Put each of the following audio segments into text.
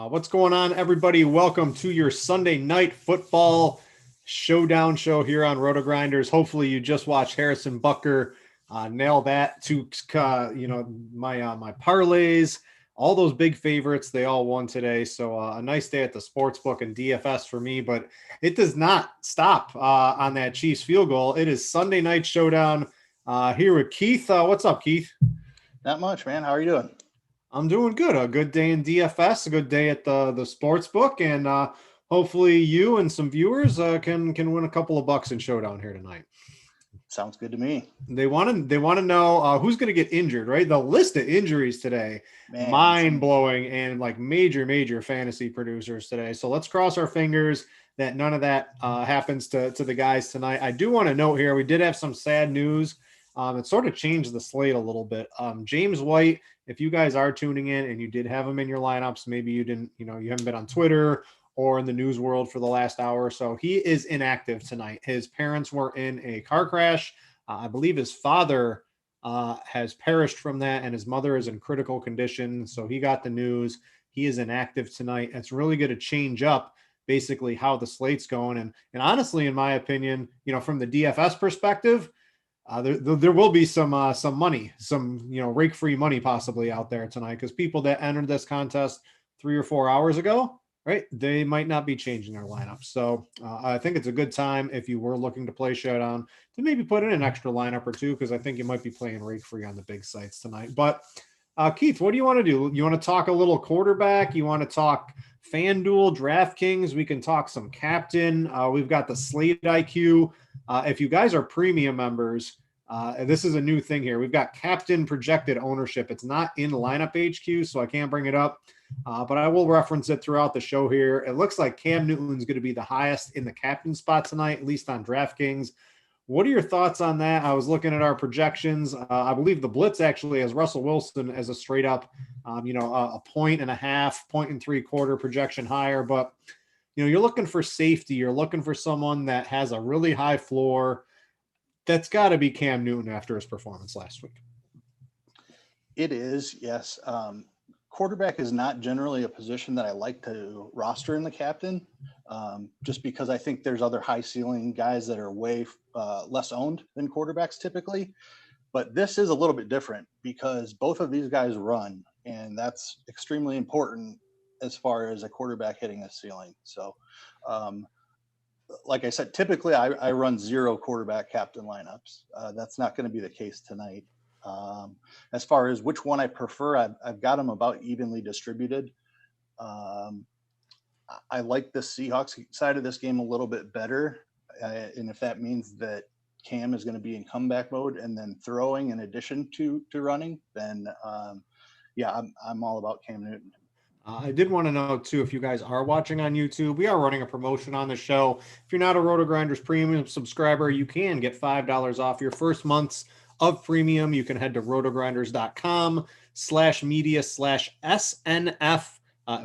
What's going on, everybody? Welcome to your Sunday night football showdown show here on RotoGrinders. Hopefully, you just watched Harrison Butker nail that to my parlays. All those big favorites, they all won today. So a nice day at the sports book and DFS for me, but it does not stop on that Chiefs field goal. It is Sunday night showdown here with Keith. What's up, Keith? Not much, man. How are you doing? I'm doing good. A good day in DFS, a good day at the sports book, and hopefully you and some viewers can win a couple of bucks in Showdown here tonight. Sounds good to me. They want to know who's going to get injured, right? The list of injuries today, mind blowing, and like major fantasy producers today. So let's cross our fingers that none of that happens to the guys tonight. I do want to note here, we did have some sad news. It sort of changed the slate a little bit. James White, if you guys are tuning in and you did have him in your lineups, maybe you didn't, you haven't been on Twitter or in the news world for the last hour or so. He is inactive tonight. His parents were in a car crash. I believe his father has perished from that, and his mother is in critical condition. So he got the news. He is inactive tonight. It's really going to change up basically how the slate's going. And honestly, in my opinion, from the DFS perspective, there will be some money, some rake-free money possibly out there tonight, because people that entered this contest 3 or 4 hours ago, right, they might not be changing their lineup. So I think it's a good time if you were looking to play Showdown to maybe put in an extra lineup or two, because I think you might be playing rake-free on the big sites tonight. But Keith, what do you want to do? You want to talk a little quarterback? You want to talk FanDuel, DraftKings? We can talk some captain. We've got the Slate IQ. If you guys are premium members, this is a new thing here. We've got captain projected ownership. It's not in lineup HQ, so I can't bring it up, but I will reference it throughout the show here. It looks like Cam Newton's going to be the highest in the captain spot tonight, at least on DraftKings. What are your thoughts on that? I was looking at our projections. I believe the Blitz actually has Russell Wilson as a straight up, a 1.5 projection higher, but you're looking for safety. You're looking for someone that has a really high floor. That's got to be Cam Newton after his performance last week. It is, yes. Quarterback is not generally a position that I like to roster in the captain, just because I think there's other high ceiling guys that are way less owned than quarterbacks typically. But this is a little bit different because both of these guys run, and that's extremely important as far as a quarterback hitting a ceiling. So, like I said, typically I run 0 quarterback captain lineups. That's not going to be the case tonight. As far as which one I prefer, I've got them about evenly distributed. I like the Seahawks side of this game a little bit better. And if that means that Cam is going to be in comeback mode and then throwing in addition to running, then I'm all about Cam Newton. I did want to know, too, if you guys are watching on YouTube, we are running a promotion on the show. If you're not a RotoGrinders premium subscriber, you can get $5 off your first months of premium. You can head to rotogrinders.com/media/SNF.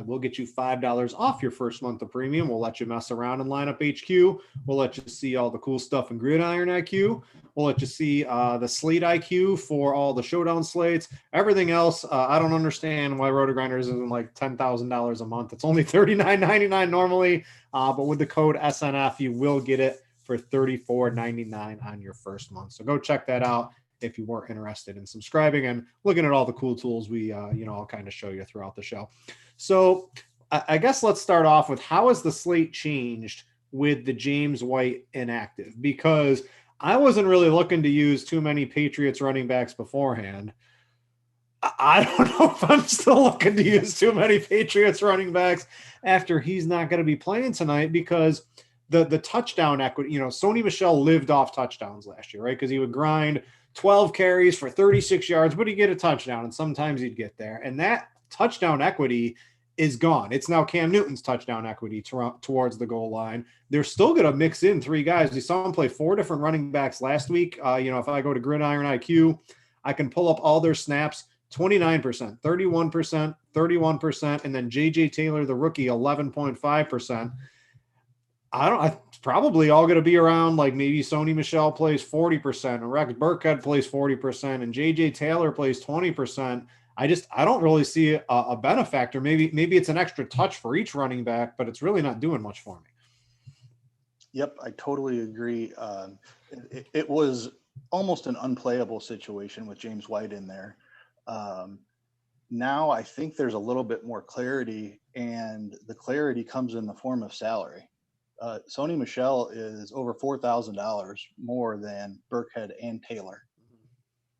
We'll get you $5 off your first month of premium. We'll let you mess around in Lineup HQ. We'll let you see all the cool stuff in Gridiron IQ. We'll let you see the Slate IQ for all the Showdown slates. Everything else, I don't understand why RotoGrinders isn't like $10,000 a month. It's only $39.99 normally, but with the code SNF, you will get it for $34.99 on your first month. So go check that out if you were interested in subscribing and looking at all the cool tools we, I'll kind of show you throughout the show. So I guess let's start off with, how has the slate changed with the James White inactive? Because I wasn't really looking to use too many Patriots running backs beforehand. I don't know if I'm still looking to use too many Patriots running backs after he's not going to be playing tonight, because the touchdown equity, Sony Michel lived off touchdowns last year, right? Because he would grind 12 carries for 36 yards, but he'd get a touchdown, and sometimes he'd get there. And that touchdown equity is gone. It's now Cam Newton's touchdown equity towards the goal line. They're still going to mix in 3 guys. We saw him play 4 different running backs last week. If I go to Gridiron IQ, I can pull up all their snaps: 29%, 31%, 31%, and then J.J. Taylor, the rookie, 11.5%. It's probably all going to be around, like, maybe Sony Michel plays 40%, and Rex Burkhead plays 40%, and J.J. Taylor plays 20%. I don't really see a benefactor. Maybe it's an extra touch for each running back, but it's really not doing much for me. Yep, I totally agree. It was almost an unplayable situation with James White in there. Now I think there's a little bit more clarity, and the clarity comes in the form of salary. Sony Michel is over $4,000 more than Burkhead and Taylor.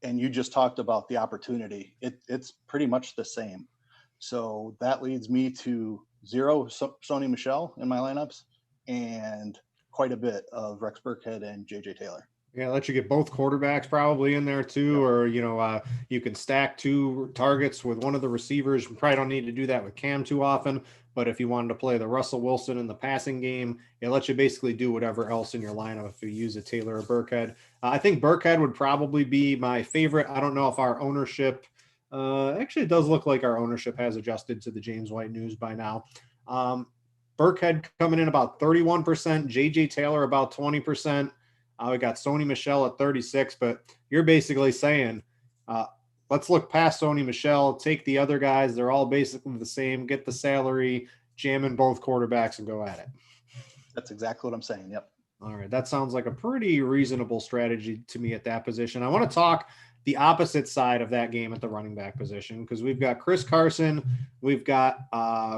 And you just talked about the opportunity. It's pretty much the same. So that leads me to 0 Sony Michel in my lineups and quite a bit of Rex Burkhead and JJ Taylor. Yeah, let you get both quarterbacks probably in there too, or you can stack 2 targets with one of the receivers. You probably don't need to do that with Cam too often, but if you wanted to play the Russell Wilson in the passing game, it lets you basically do whatever else in your lineup if you use a Taylor or Burkhead. I think Burkhead would probably be my favorite. I don't know if our ownership, actually it does look like our ownership has adjusted to the James White news by now. Burkhead coming in about 31%, JJ Taylor about 20%. We got Sony Michel at 36, but you're basically saying, let's look past Sony Michel, take the other guys. They're all basically the same. Get the salary, jam in both quarterbacks, and go at it. That's exactly what I'm saying. Yep. All right. That sounds like a pretty reasonable strategy to me at that position. I want to talk the opposite side of that game at the running back position, because we've got Chris Carson, we've got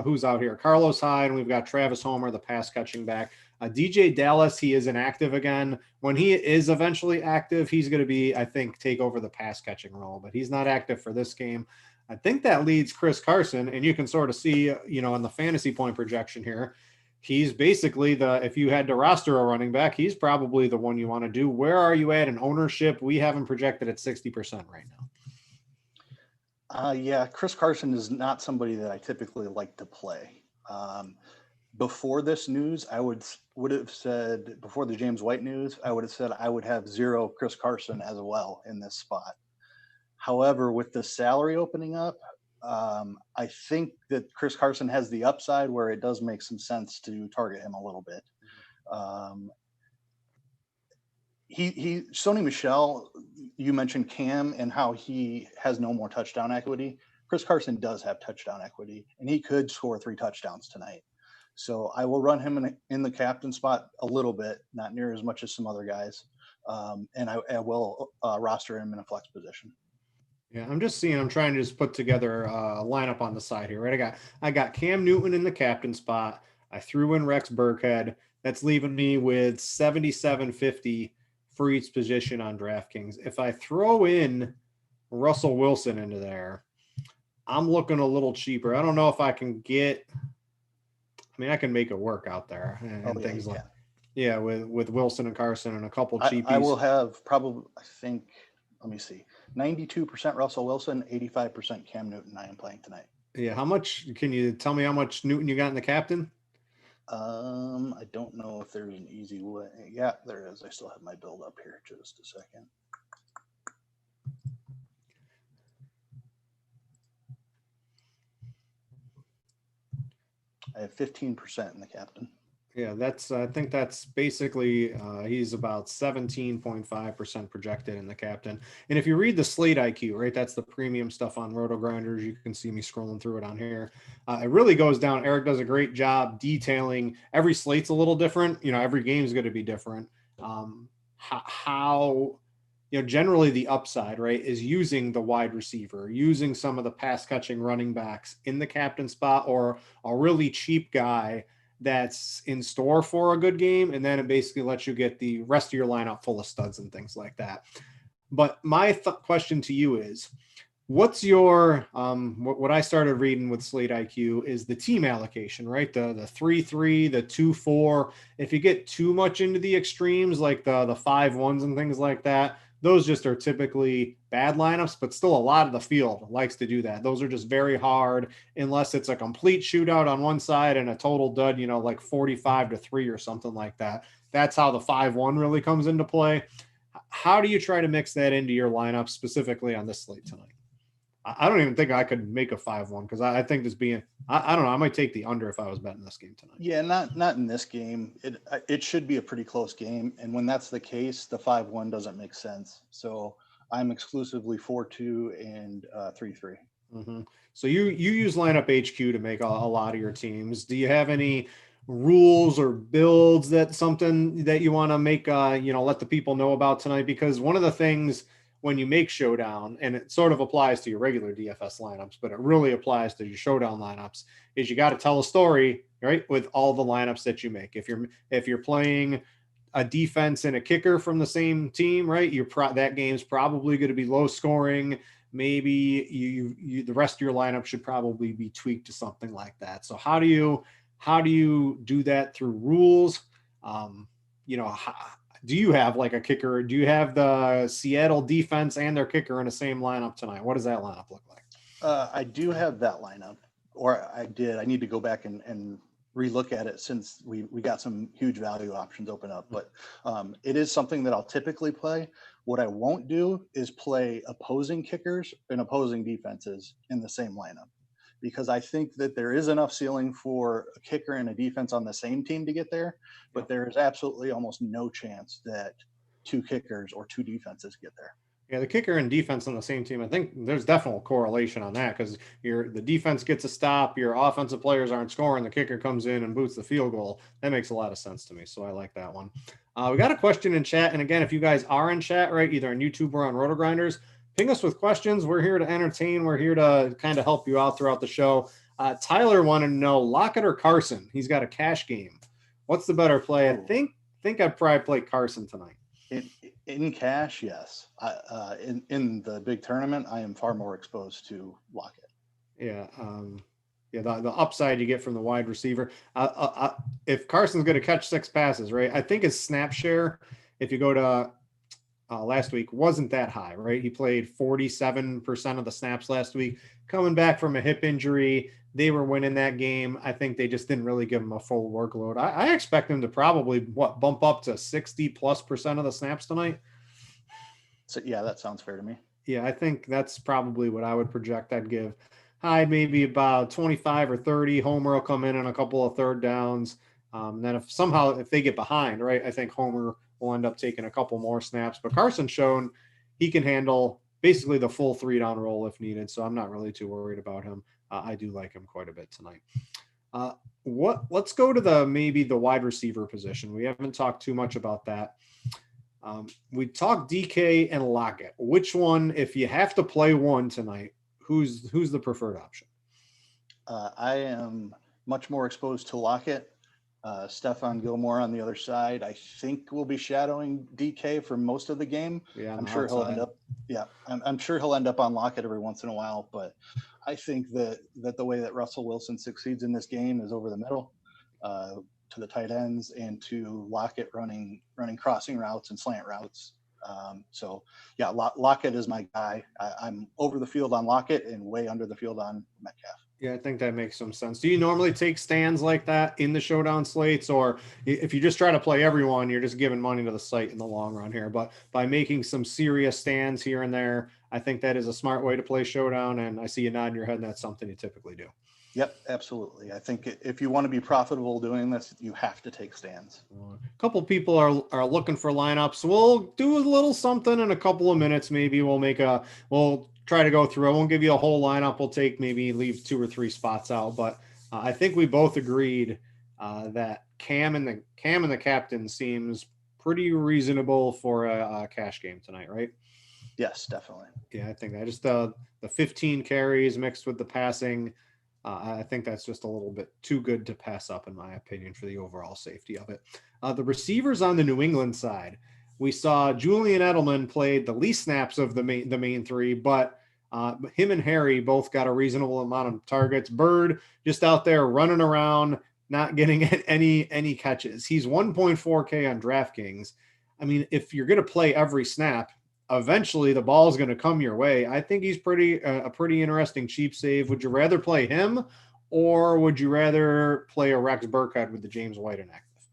who's out here, Carlos Hyde, and we've got Travis Homer, the pass catching back. DJ Dallas, he is inactive again. When he is eventually active, he's going to be, I think, take over the pass catching role, but he's not active for this game. I think that leads Chris Carson, and you can sort of see, in the fantasy point projection here, he's basically if you had to roster a running back, he's probably the one you want to do. Where are you at in ownership? We have him projected at 60% right now. Yeah, Chris Carson is not somebody that I typically like to play. Before this news, I would have said, before the James White news, I would have said I would have 0 Chris Carson as well in this spot. However, with the salary opening up, I think that Chris Carson has the upside where it does make some sense to target him a little bit. Sony Michel, you mentioned Cam and how he has no more touchdown equity. Chris Carson does have touchdown equity, and he could score 3 touchdowns tonight. So I will run him in the captain spot a little bit, not near as much as some other guys. And I will roster him in a flex position. Yeah, I'm trying to just put together a lineup on the side here, right? I got Cam Newton in the captain spot. I threw in Rex Burkhead. That's leaving me with $77.50 for each position on DraftKings. If I throw in Russell Wilson into there, I'm looking a little cheaper. I don't know if I can I can make it work out there and things like that. Yeah, with Wilson and Carson and a couple cheapies. I will have probably, I think, let me see, 92% Russell Wilson, 85% Cam Newton I am playing tonight. Yeah, can you tell me how much Newton you got in the captain? I don't know if there's an easy way. Yeah, there is. I still have my build up here. Just a second. I have 15% in the captain. Yeah, I think that's basically, he's about 17.5% projected in the captain. And if you read the Slate IQ, right, that's the premium stuff on RotoGrinders. You can see me scrolling through it on here. It really goes down. Eric does a great job detailing. Every slate's a little different. Every game is going to be different. How generally the upside, right, is using the wide receiver, using some of the pass catching running backs in the captain spot, or a really cheap guy that's in store for a good game, and then it basically lets you get the rest of your lineup full of studs and things like that. But my question to you is, what's your what I started reading with Slate IQ is the team allocation, right? The 3-3, the 2-4. If you get too much into the extremes, like the 5-1s and things like that, those just are typically bad lineups, but still a lot of the field likes to do that. Those are just very hard unless it's a complete shootout on one side and a total dud, like 45-3 or something like that. That's how the 5-1 really comes into play. How do you try to mix that into your lineup specifically on this slate tonight? I don't even think I could make a 5-1 because I think this being, I don't know, I might take the under if I was betting this game tonight. Yeah, not in this game. It should be a pretty close game. And when that's the case, the 5-1 doesn't make sense. So I'm exclusively 4-2 and 3-3. Mm-hmm. So you use lineup HQ to make a lot of your teams. Do you have any rules or builds that something that you want to make, let the people know about tonight? Because one of the things when you make Showdown, and it sort of applies to your regular DFS lineups, but it really applies to your Showdown lineups, is you got to tell a story, right? With all the lineups that you make. If you're playing a defense and a kicker from the same team, right? That game's probably going to be low scoring. Maybe you the rest of your lineup should probably be tweaked to something like that. So how do you do that through rules? Do you have like a kicker? Do you have the Seattle defense and their kicker in the same lineup tonight? What does that lineup look like? I do have that lineup, or I did. I need to go back and relook at it since we got some huge value options open up. But it is something that I'll typically play. What I won't do is play opposing kickers and opposing defenses in the same lineup, because I think that there is enough ceiling for a kicker and a defense on the same team to get there, but there is absolutely almost no chance that two kickers or two defenses get there. Yeah, the kicker and defense on the same team. I think there's definitely correlation on that because the defense gets a stop, your offensive players aren't scoring, the kicker comes in and boots the field goal. That makes a lot of sense to me, so I like that one. We got a question in chat, and again, if you guys are in chat, right, either on YouTube or on RotoGrinders, ping us with questions. We're here to entertain. We're here to kind of help you out throughout the show. Tyler wanted to know Lockett or Carson. He's got a cash game. What's the better play? I think I'd probably play Carson tonight. In cash, yes. In the big tournament, I am far more exposed to Lockett. Yeah. The upside you get from the wide receiver. If Carson's going to catch 6 passes, right? I think his snap share, if you go to last week, wasn't that high, right? He played 47% of the snaps last week. Coming back from a hip injury, they were winning that game. I think they just didn't really give him a full workload. I expect him to probably bump up to 60+% of the snaps tonight. So yeah, that sounds fair to me. Yeah, I think that's probably what I would project. I'd give maybe about 25 or 30. Homer will come in on a couple of third downs. Then if they get behind, right, I think Homer will end up taking a couple more snaps. But Carson's shown he can handle basically the full 3-down role if needed. So I'm not really too worried about him. I do like him quite a bit tonight. Let's go to maybe the wide receiver position. We haven't talked too much about that. We talked DK and Lockett. Which one, if you have to play one tonight, who's the preferred option? I am much more exposed to Lockett. Stephon Gilmore on the other side, I think will be shadowing DK for most of the game. Yeah, I'm sure he'll end up. Yeah, I'm sure he'll end up on Lockett every once in a while. But I think that the way that Russell Wilson succeeds in this game is over the middle, to the tight ends and to Lockett running crossing routes and slant routes. So yeah, Lockett is my guy. I'm over the field on Lockett and way under the field on Metcalf. Yeah, I think that makes some sense. Do you normally take stands like that in the Showdown slates, or if you just try to play everyone, you're just giving money to the site in the long run here? But by making some serious stands here and there, I think that is a smart way to play Showdown, and I see you nodding your head, and that's something you typically do. Yep, absolutely. I think if you want to be profitable doing this, you have to take stands. A couple people are looking for lineups. We'll do a little something in a couple of minutes. Maybe we'll try to go through. I won't give you a whole lineup. We'll leave 2 or 3 spots out. But I think we both agreed that Cam and the captain seems pretty reasonable for a cash game tonight, right? Yes, definitely. Yeah, I think that just the 15 carries mixed with the passing. I think that's just a little bit too good to pass up, in my opinion, for the overall safety of it. The receivers on the New England side, we saw Julian Edelman played the least snaps of the main 3, but him and Harry both got a reasonable amount of targets. Bird just out there running around, not getting any catches. He's 1.4K on DraftKings. I mean, if you're going to play every snap, eventually the ball is going to come your way. I think he's a pretty interesting cheap save. Would you rather play him, or would you rather play a Rex Burkhead with the James White inactive?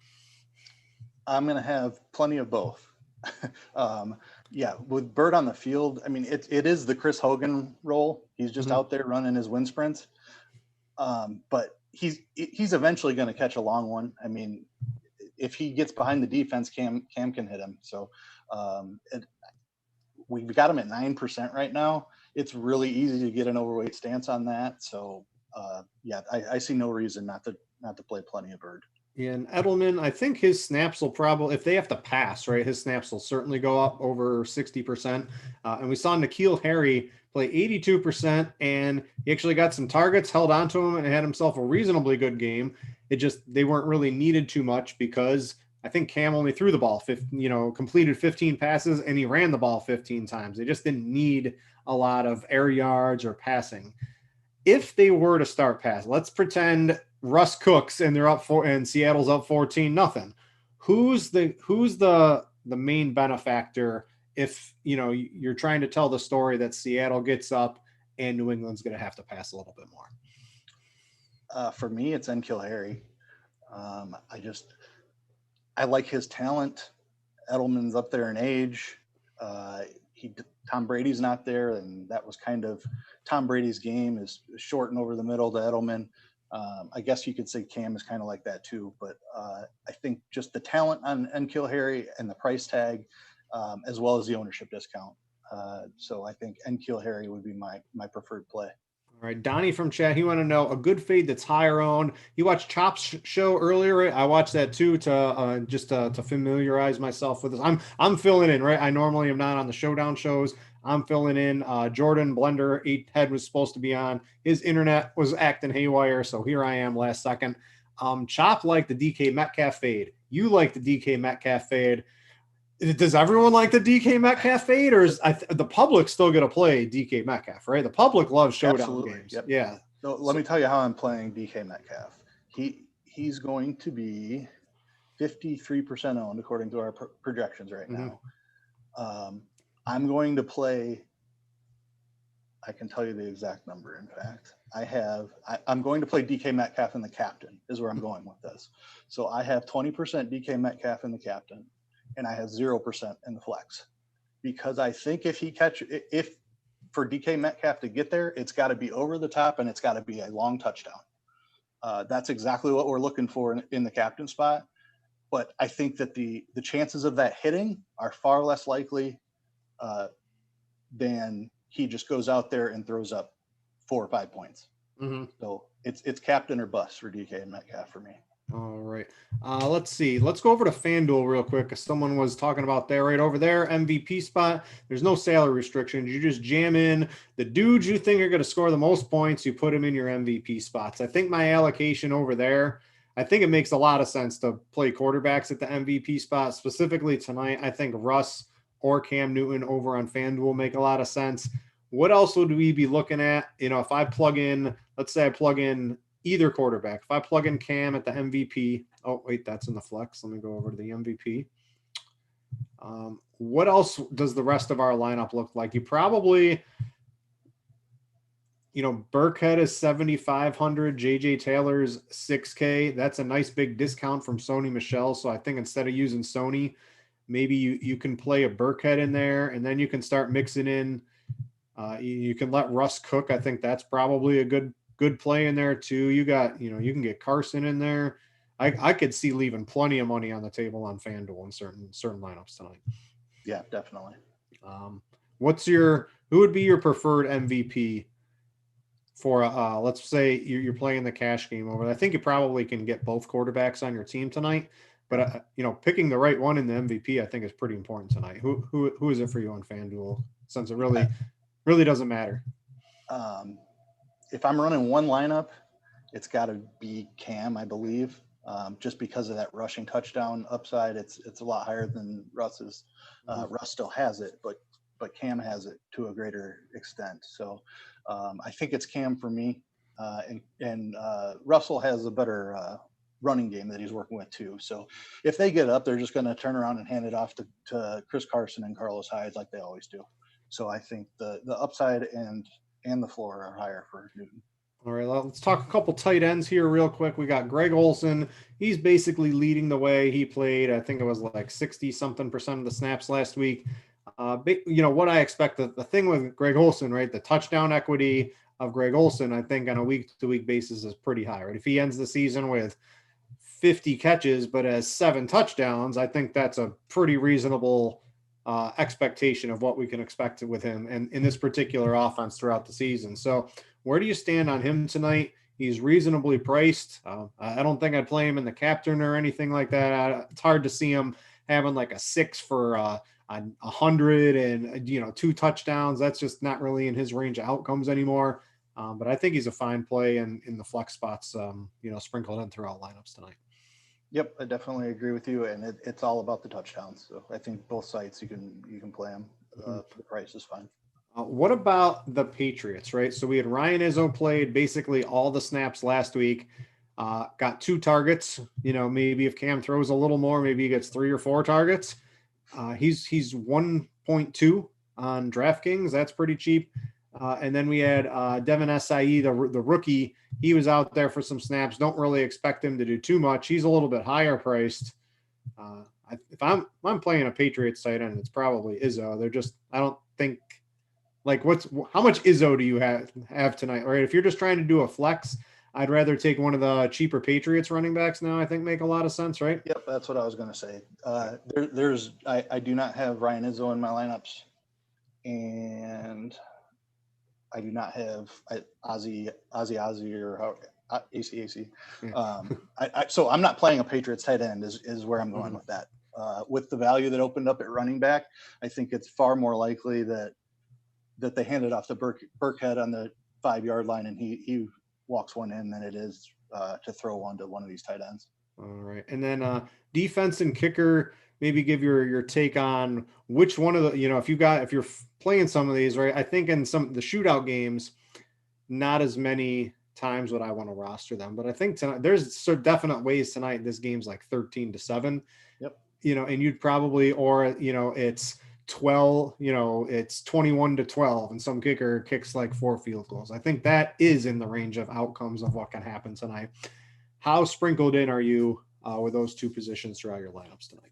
I'm going to have plenty of both. Yeah, with Bird on the field, I mean, it is the Chris Hogan role. He's just out there running his wind sprints. But he's eventually going to catch a long one. I mean, if he gets behind the defense, Cam can hit him. So we've got him at 9% right now. it's really easy to get an overweight stance on that. So I see no reason not to play plenty of Bird. Yeah, and Edelman, I think his snaps will probably, if they have to pass, right, his snaps will certainly go up over 60%. And we saw N'Keal Harry play 82%, and he actually got some targets, held onto him, and had himself a reasonably good game. It just, they weren't really needed too much because I think Cam only threw the ball, completed 15 passes, and he ran the ball 15 times. They just didn't need a lot of air yards or passing. If they were to start pass, let's pretend Russ cooks and they're up and Seattle's up 14-0. Who's the main benefactor if you're trying to tell the story that Seattle gets up and New England's going to have to pass a little bit more? For me, it's N'Keal Harry. I like his talent. Edelman's up there in age. Tom Brady's not there, and that was kind of Tom Brady's game is shortened over the middle to Edelman. I guess you could say Cam is kind of like that too, but I think just the talent on N'Keal Harry and the price tag, as well as the ownership discount. So I think N'Keal Harry would be my preferred play. All right, Donnie from chat, he want to know a good fade that's higher owned. You watched Chop's show earlier, right? I watched that too to familiarize myself with this. I'm filling in, right? I normally am not on the Showdown shows. I'm filling in. Jordan Blender 8 was supposed to be on. His internet was acting haywire, so here I am last second. Chop liked the DK Metcalf fade. You like the DK Metcalf fade. Does everyone like the DK Metcalf fade, or is the public still going to play DK Metcalf, right? The public loves Showdown Absolutely. games. Yep. Yeah. So let me tell you how I'm playing DK Metcalf. He's going to be 53% owned according to our projections right now. I'm going to play. I can tell you the exact number. In fact, I'm going to play DK Metcalf in the captain is where I'm going with this. So I have 20% DK Metcalf in the captain, and I have 0% in the flex, because I think if for DK Metcalf to get there, it's got to be over the top and it's got to be a long touchdown. That's exactly what we're looking for in the captain spot. But I think that the chances of that hitting are far less likely than he just goes out there and throws up 4 or 5 points. So it's captain or bust for DK Metcalf for me. All right. Let's see. Let's go over to FanDuel real quick. Someone was talking about that right over there. MVP spot. There's no salary restrictions. You just jam in the dudes you think are going to score the most points. You put them in your MVP spots. I think my allocation over there, I think it makes a lot of sense to play quarterbacks at the MVP spot. Specifically tonight, I think Russ or Cam Newton over on FanDuel make a lot of sense. What else would we be looking at? If I plug in, let's say I plug in either quarterback. If I plug in Cam at the MVP, oh, wait, that's in the flex. Let me go over to the MVP. What else does the rest of our lineup look like? You probably, Burkhead is 7,500, JJ Taylor's 6K. That's a nice big discount from Sony Michel. So I think instead of using Sony, maybe you can play a Burkhead in there, and then you can start mixing in. You can let Russ cook. I think that's probably a good play in there too. You got, you can get Carson in there. I could see leaving plenty of money on the table on FanDuel in certain lineups tonight. Yeah, definitely. Who would be your preferred MVP for let's say you're playing the cash game over? I think you probably can get both quarterbacks on your team tonight, but picking the right one in the MVP I think is pretty important tonight. Who is it for you on FanDuel, since it really doesn't matter? If I'm running one lineup, it's got to be Cam, I believe, just because of that rushing touchdown upside. It's a lot higher than Russ's. Russ still has it, but Cam has it to a greater extent. So I think it's Cam for me. And Russell has a better running game that he's working with too. So if they get up, they're just going to turn around and hand it off to Chris Carson and Carlos Hyde like they always do. So I think the upside and the floor are higher for Newton. All right, let's talk a couple tight ends here real quick. We got Greg Olsen. He's basically leading the way. He played, I think it was like 60-something% of the snaps last week. What I expect, the thing with Greg Olsen, right, the touchdown equity of Greg Olsen, I think on a week-to-week basis is pretty high, right? If he ends the season with 50 catches but has 7 touchdowns, I think that's a pretty reasonable expectation of what we can expect with him and in this particular offense throughout the season. So where do you stand on him tonight? He's reasonably priced. I don't think I'd play him in the captain or anything like that. It's hard to see him having like a 6 for 100 and 2 touchdowns. That's just not really in his range of outcomes anymore. But I think he's a fine play in the flex spots, sprinkled in throughout lineups tonight. Yep, I definitely agree with you, and it's all about the touchdowns. So I think both sites you can play them. The price is fine. What about the Patriots, right? So we had Ryan Izzo played basically all the snaps last week. Got 2 targets. Maybe if Cam throws a little more, maybe he gets 3 or 4 targets. He's 1.2 on DraftKings. That's pretty cheap. And then we had Devin Asai, the rookie. He was out there for some snaps. Don't really expect him to do too much. He's a little bit higher priced. If I'm playing a Patriots tight end, it's probably Izzo. I don't think how much Izzo do you have tonight? Right? If you're just trying to do a flex, I'd rather take one of the cheaper Patriots running backs now. I think make a lot of sense, right? Yep, that's what I was going to say. I do not have Ryan Izzo in my lineups, and I do not have Ozzy or AC. So I'm not playing a Patriots tight end is where I'm going with that. With the value that opened up at running back, I think it's far more likely that they hand it off to Burkhead on the 5-yard line and he walks one in than it is to throw one to one of these tight ends. All right. And then defense and kicker, maybe give your take on which one of the, if you're playing some of these, right? I think in some of the shootout games, not as many times would I want to roster them, but I think tonight there's definite ways tonight. This game's like 13-7. Yep. And you'd probably, it's 12, it's 21-12 and some kicker kicks like 4 field goals. I think that is in the range of outcomes of what can happen tonight. How sprinkled in are you with those 2 positions throughout your lineups tonight?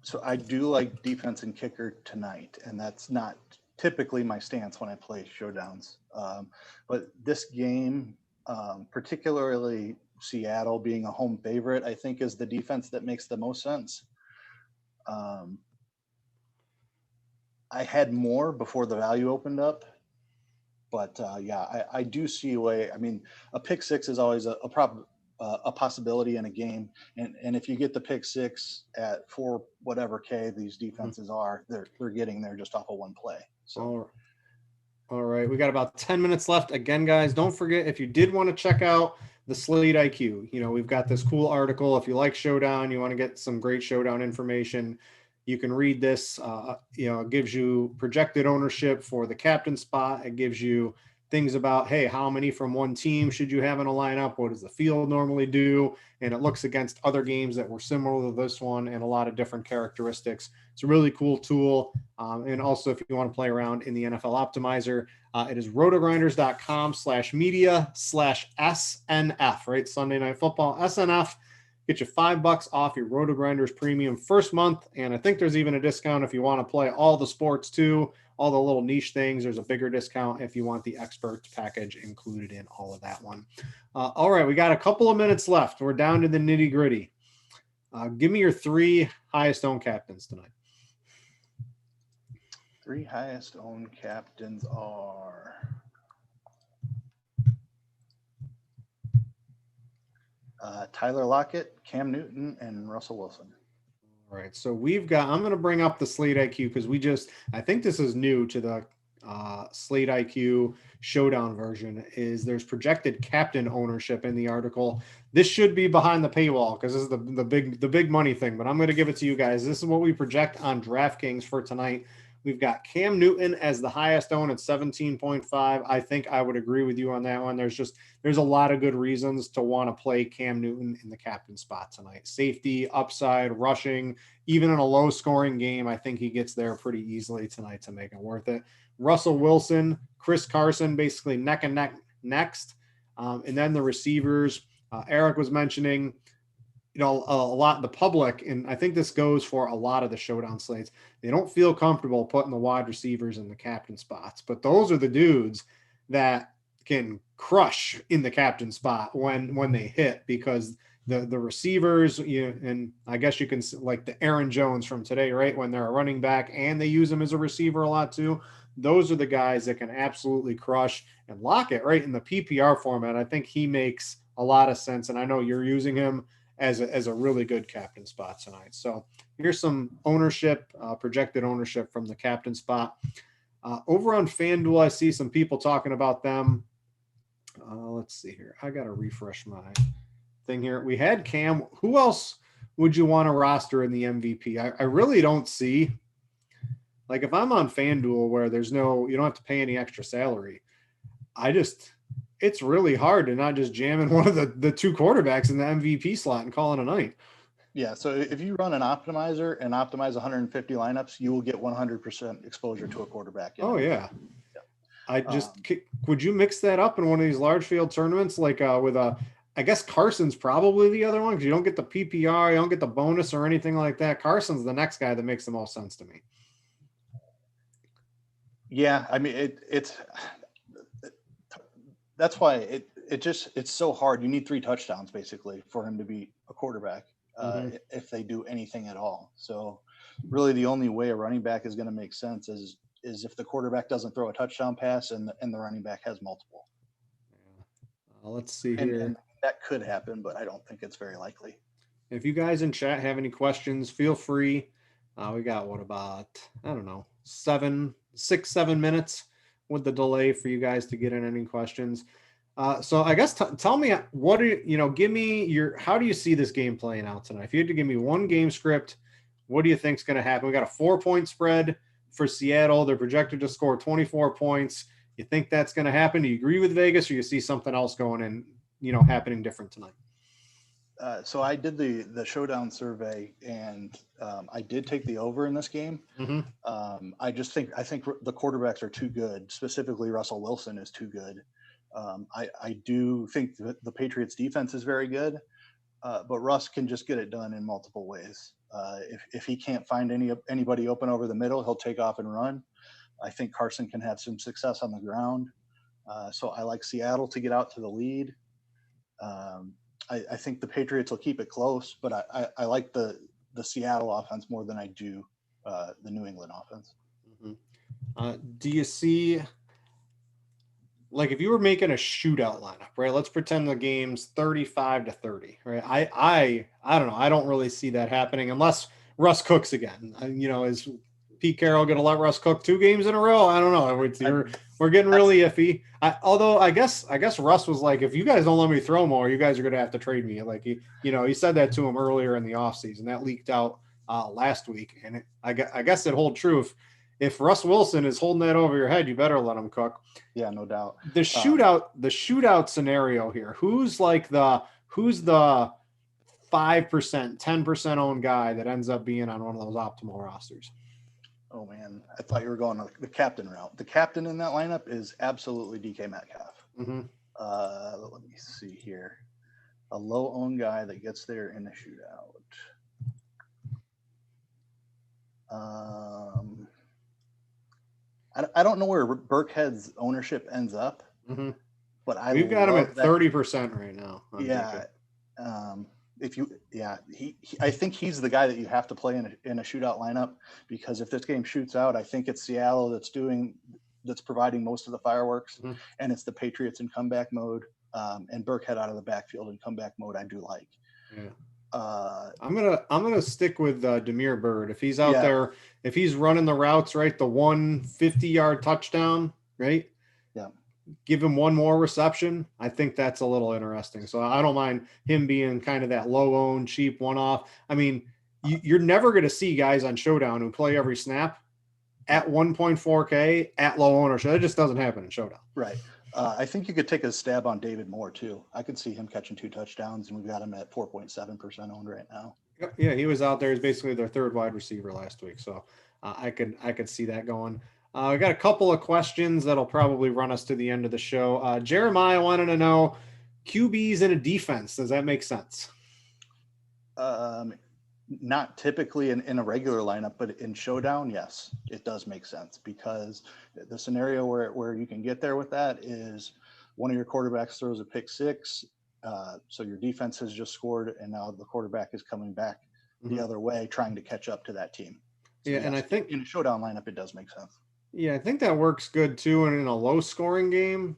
So I do like defense and kicker tonight, and that's not typically my stance when I play showdowns. But this game, particularly Seattle being a home favorite, I think is the defense that makes the most sense. I had more before the value opened up, but I do see a way. I mean, a pick 6 is always a possibility in a game, and if you get the pick 6 at 4 whatever K these defenses are, they're getting there just off of one play. So all right, we got about 10 minutes left. Again, guys, don't forget, if you did want to check out the Slate IQ, we've got this cool article. If you like Showdown, you want to get some great Showdown information, you can read this. It gives you projected ownership for the captain spot. It gives you things about, hey, how many from one team should you have in a lineup? What does the field normally do? And it looks against other games that were similar to this one and a lot of different characteristics. It's a really cool tool. And also, if you want to play around in the NFL Optimizer, it is rotogrinders.com/media/SNF, right? Sunday Night Football, SNF. Get you $5 off your RotoGrinders premium first month. And I think there's even a discount if you want to play all the sports too, all the little niche things. There's a bigger discount if you want the experts package included in all of that one. All right, we got a couple of minutes left. We're down to the nitty gritty. Give me your 3 highest owned captains tonight. 3 highest owned captains are Tyler Lockett, Cam Newton, and Russell Wilson. All right. So I'm going to bring up the Slate IQ because I think this is new to the Slate IQ Showdown version, is there's projected captain ownership in the article. This should be behind the paywall because this is the big money thing, but I'm going to give it to you guys. This is what we project on DraftKings for tonight. We've got Cam Newton as the highest owned at 17.5. I think I would agree with you on that one. There's a lot of good reasons to want to play Cam Newton in the captain spot tonight. Safety, upside, rushing, even in a low scoring game, I think he gets there pretty easily tonight to make it worth it. Russell Wilson, Chris Carson, basically neck and neck next. And then the receivers, Eric was mentioning, a lot of the public, and I think this goes for a lot of the showdown slates, they don't feel comfortable putting the wide receivers in the captain spots, but those are the dudes that can crush in the captain spot when they hit, because the receivers, and I guess you can like the Aaron Jones from today, right? When they're a running back and they use him as a receiver a lot too. Those are the guys that can absolutely crush. And Lockett, right, in the PPR format, I think he makes a lot of sense. And I know you're using him as a really good captain spot tonight. So here's some ownership, projected ownership from the captain spot. Over on FanDuel, I see some people talking about them. Let's see here. I got to refresh my thing here. We had Cam. Who else would you want to roster in the MVP? I really don't see. Like if I'm on FanDuel where you don't have to pay any extra salary, it's really hard to not just jam in one of the two quarterbacks in the MVP slot and call it a night. Yeah, so if you run an optimizer and optimize 150 lineups, you will get 100% exposure to a quarterback. Oh, yeah. Would you mix that up in one of these large field tournaments like with I guess Carson's probably the other one because you don't get the PPR, you don't get the bonus or anything like that. Carson's the next guy that makes the most sense to me. Yeah, I mean that's why it's so hard. You need 3 touchdowns basically for him to be a quarterback if they do anything at all. So really the only way a running back is going to make sense is if the quarterback doesn't throw a touchdown pass and the running back has multiple. Let's see here. And that could happen, but I don't think it's very likely. If you guys in chat have any questions, feel free. We got about, I don't know, 6-7 minutes with the delay for you guys to get in any questions. So I guess tell me give me how do you see this game playing out tonight? If you had to give me one game script, what do you think is going to happen? We got a 4-point spread for Seattle. They're projected to score 24 points. You think that's going to happen? Do you agree with Vegas or you see something else going in, happening different tonight? So I did the Showdown survey and I did take the over in this game. Mm-hmm. I think the quarterbacks are too good. Specifically, Russell Wilson is too good. I do think that the Patriots defense is very good, but Russ can just get it done in multiple ways. If he can't find anybody open over the middle, he'll take off and run. I think Carson can have some success on the ground. So I like Seattle to get out to the lead. I think the Patriots will keep it close, but I like the Seattle offense more than I do the New England offense. Mm-hmm. Do you see, like, if you were making a shootout lineup, right? Let's pretend the game's 35-30, right? I don't know. I don't really see that happening unless Russ cooks again. Is Pete Carroll going to let Russ cook 2 games in a row? I don't know. We're getting really iffy. Although I guess Russ was like, if you guys don't let me throw more, you guys are going to have to trade me. Like he said that to him earlier in the offseason. That leaked out last week, and I guess it hold true. If Russ Wilson is holding that over your head, you better let him cook. Yeah, no doubt. The shootout scenario here. Who's the 5%, 10% owned guy that ends up being on one of those optimal rosters? Oh man, I thought you were going the captain route. The captain in that lineup is absolutely DK Metcalf. Mm-hmm. Let me see here. A low owned guy that gets there in the shootout. I don't know where Burkhead's ownership ends up, mm-hmm. but we've got him at 30% right now. Yeah. I think he's the guy that you have to play in a shootout lineup, because if this game shoots out, I think it's Seattle that's providing most of the fireworks, mm-hmm. and it's the Patriots in comeback mode, and Burkhead out of the backfield in comeback mode. I do like. Yeah. I'm gonna stick with Damiere Byrd. If he's out there, if he's running the routes right, the 150-yard touchdown, right? Yeah. Give him one more reception. I think that's a little interesting. So I don't mind him being kind of that low-owned, cheap one-off. I mean, you're never going to see guys on Showdown who play every snap at 1.4K at low ownership. It just doesn't happen in Showdown. Right. I think you could take a stab on David Moore too. I could see him catching 2 touchdowns, and we've got him at 4.7% owned right now. Yeah, he was out there. He's basically their 3rd wide receiver last week. So I could see that going. We got a couple of questions that'll probably run us to the end of the show. Jeremiah wanted to know QBs in a defense. Does that make sense? Not typically in a regular lineup, but in Showdown, yes, it does make sense, because the scenario where you can get there with that is one of your quarterbacks throws a pick 6, So your defense has just scored, and now the quarterback is coming back the other way, trying to catch up to that team. So yeah, and I think in a showdown lineup, it does make sense. Yeah, I think that works good too in a low scoring game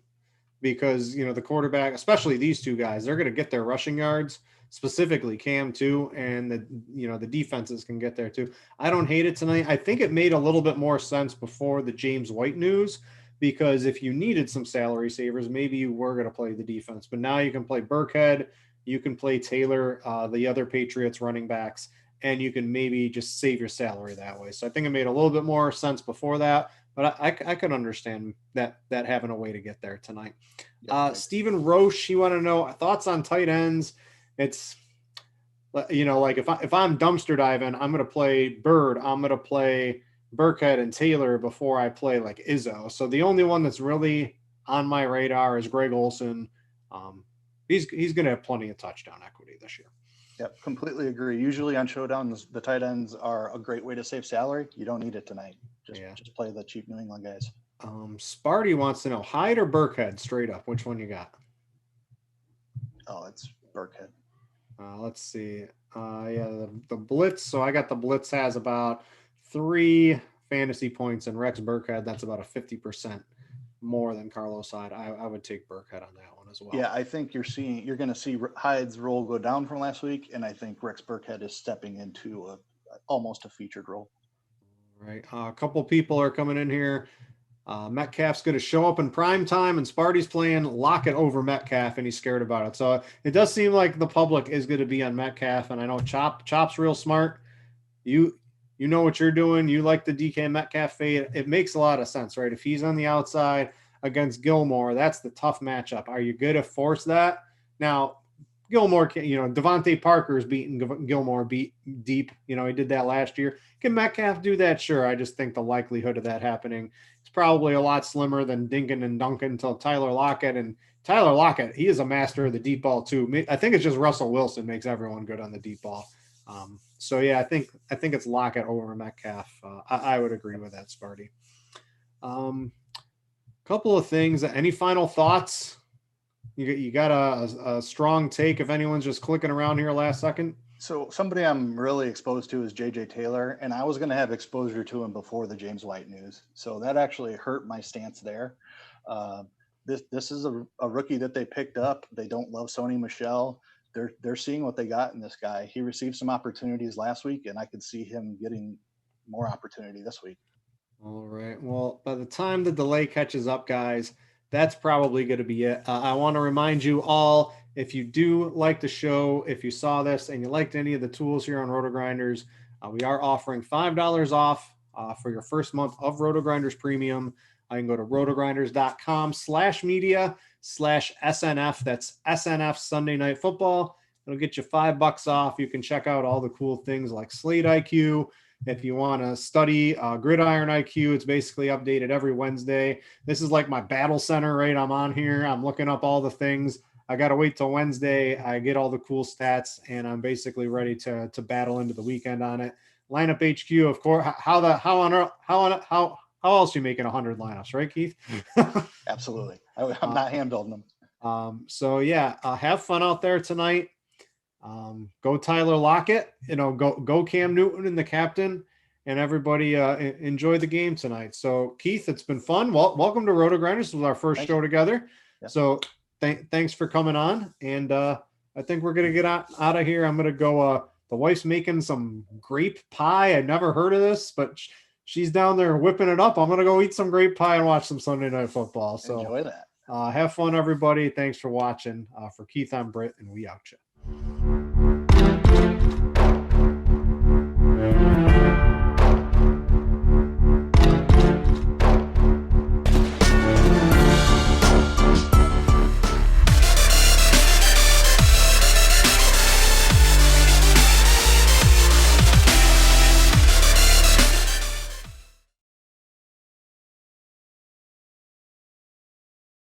because, the quarterback, especially these two guys, they're going to get their rushing yards, specifically Cam too, and the defenses can get there too. I don't hate it tonight. I think it made a little bit more sense before the James White news because if you needed some salary savers, maybe you were going to play the defense, but now you can play Burkhead, you can play Taylor, the other Patriots running backs, and you can maybe just save your salary that way. So I think it made a little bit more sense before that. But I could understand that having a way to get there tonight. Stephen Roche, you want to know thoughts on tight ends? It's, like if I'm dumpster diving, I'm going to play Bird. I'm going to play Burkhead and Taylor before I play like Izzo. So the only one that's really on my radar is Greg Olsen. He's going to have plenty of touchdown equity this year. Yep, completely agree. Usually on Showdown, the tight ends are a great way to save salary. You don't need it tonight. Just play the cheap New England guys. Sparty wants to know Hyde or Burkhead straight up. Which one you got? Oh, it's Burkhead. Let's see. The Blitz. So I got the Blitz has about 3 fantasy points, and Rex Burkhead, that's about a 50% more than Carlos Hyde. I would take Burkhead on that one as well. Yeah, I think you're going to see Hyde's role go down from last week, and I think Rex Burkhead is stepping into almost a featured role. Right. A couple people are coming in here. Metcalf's going to show up in prime time, and Sparty's playing Lockett over Metcalf, and he's scared about it. So it does seem like the public is going to be on Metcalf, and I know Chop's real smart. You know what you're doing. You like the DK Metcalf fade. It makes a lot of sense, right? If he's on the outside against Gilmore, that's the tough matchup. Are you going to force that? Now, Gilmore, Devontae Parker's beating Gilmore deep. He did that last year. Can Metcalf do that? Sure. I just think the likelihood of that happening is probably a lot slimmer than Dinkin and Duncan to Tyler Lockett. And Tyler Lockett, he is a master of the deep ball too. I think it's just Russell Wilson makes everyone good on the deep ball. So yeah, I think it's Lockett over Metcalf. I would agree with that, Sparty. Couple of things. Any final thoughts? You got a strong take if anyone's just clicking around here last second? So somebody I'm really exposed to is J.J. Taylor, and I was going to have exposure to him before the James White news. So that actually hurt my stance there. This is a rookie that they picked up. They don't love Sony Michel. They're seeing what they got in this guy. He received some opportunities last week, and I could see him getting more opportunity this week. All right. Well, by the time the delay catches up, guys, that's probably going to be it. I want to remind you all, if you do like the show, if you saw this and you liked any of the tools here on RotoGrinders, we are offering $5 off for your first month of RotoGrinders Premium. You can go to rotogrinders.com/media/SNF. That's SNF Sunday Night Football. It'll get you $5 off. You can check out all the cool things like Slate IQ. If you want to study Gridiron IQ, it's basically updated every Wednesday. This is like my battle center, right? I'm on here. I'm looking up all the things. I got to wait till Wednesday. I get all the cool stats, and I'm basically ready to battle into the weekend on it. Lineup HQ, of course. How else are you making 100 lineups, right, Keith? Absolutely. I'm not hand-building them. So yeah, have fun out there tonight. Go Tyler Lockett, go Cam Newton and the captain, and everybody enjoy the game tonight. So Keith, it's been fun. Welcome to RotoGrinders. This was our first show together. Yeah. So thanks for coming on. And I think we're going to get out of here. I'm going to go, the wife's making some grape pie. I never heard of this, but she's down there whipping it up. I'm going to go eat some grape pie and watch some Sunday Night Football. So enjoy that. Have fun, everybody. Thanks for watching. For Keith, I'm Britt, and we out you.